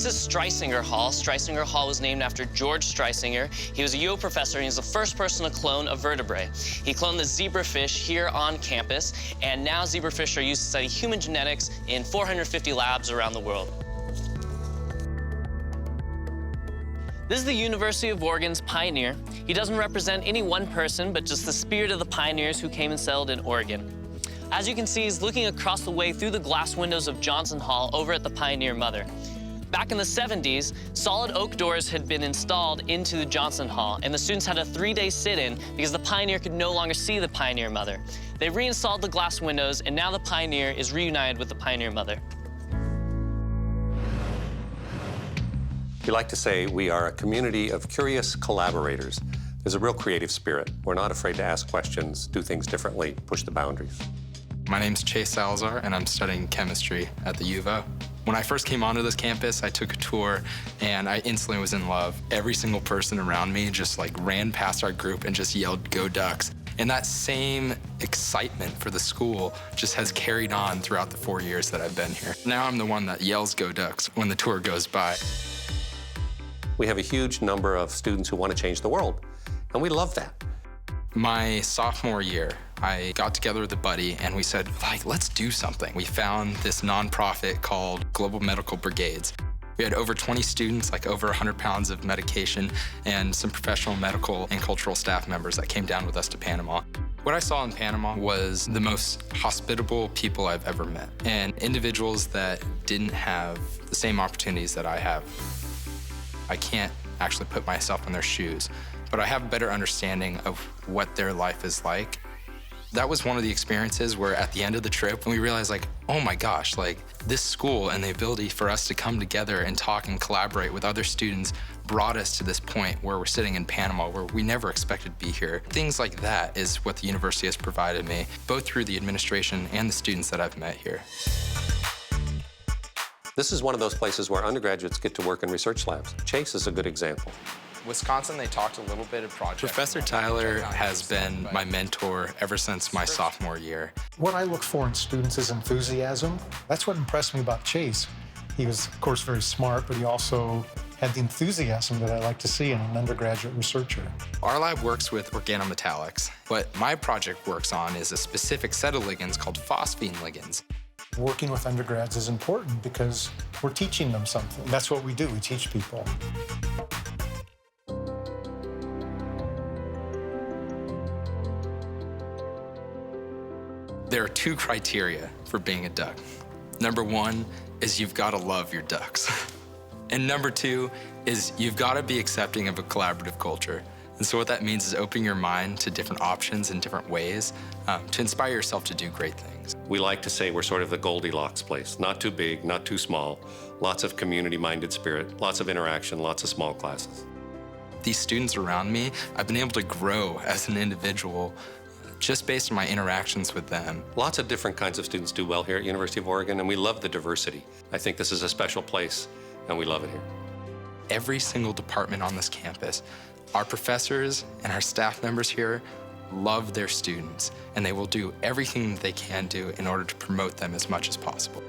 This is Streisinger Hall. Streisinger Hall was named after George Streisinger. He was a Yale professor, and he's the first person to clone a vertebrae. He cloned the zebrafish here on campus, and now zebrafish are used to study human genetics in 450 labs around the world. This is the University of Oregon's Pioneer. He doesn't represent any one person, but just the spirit of the pioneers who came and settled in Oregon. As you can see, he's looking across the way through the glass windows of Johnson Hall over at the Pioneer Mother. Back in the 70s, solid oak doors had been installed into the Johnson Hall, and the students had a 3-day sit-in because the Pioneer could no longer see the Pioneer Mother. They reinstalled the glass windows, and now the Pioneer is reunited with the Pioneer Mother. We like to say we are a community of curious collaborators. There's a real creative spirit. We're not afraid to ask questions, do things differently, push the boundaries. My name's Chase Salazar, and I'm studying chemistry at the U of O. When I first came onto this campus, I took a tour, and I instantly was in love. Every single person around me just ran past our group and just yelled, "Go Ducks." And that same excitement for the school just has carried on throughout the 4 years that I've been here. Now I'm the one that yells, "Go Ducks," when the tour goes by. We have a huge number of students who want to change the world, and we love that. My sophomore year, I got together with a buddy and we said, let's do something. We found this nonprofit called Global Medical Brigades. We had over 20 students, over 100 pounds of medication, and some professional medical and cultural staff members that came down with us to Panama. What I saw in Panama was the most hospitable people I've ever met, and individuals that didn't have the same opportunities that I have. I can't actually put myself in their shoes, but I have a better understanding of what their life is like. That was one of the experiences where at the end of the trip, we realized oh my gosh, this school and the ability for us to come together and talk and collaborate with other students brought us to this point where we're sitting in Panama where we never expected to be here. Things like that is what the university has provided me, both through the administration and the students that I've met here. This is one of those places where undergraduates get to work in research labs. Chase is a good example. Wisconsin, they talked a little bit of projects. Professor Tyler has been my mentor ever since my sophomore year. What I look for in students is enthusiasm. That's what impressed me about Chase. He was, of course, very smart, but he also had the enthusiasm that I like to see in an undergraduate researcher. Our lab works with organometallics. What my project works on is a specific set of ligands called phosphine ligands. Working with undergrads is important because we're teaching them something. That's what we do, we teach people. There are 2 criteria for being a duck. Number 1 is you've got to love your ducks. And number 2 is you've got to be accepting of a collaborative culture. And so what that means is opening your mind to different options in different ways to inspire yourself to do great things. We like to say we're sort of the Goldilocks place. Not too big, not too small. Lots of community-minded spirit, lots of interaction, lots of small classes. These students around me, I've been able to grow as an individual just based on my interactions with them. Lots of different kinds of students do well here at University of Oregon, and we love the diversity. I think this is a special place, and we love it here. Every single department on this campus, our professors and our staff members here love their students, and they will do everything that they can do in order to promote them as much as possible.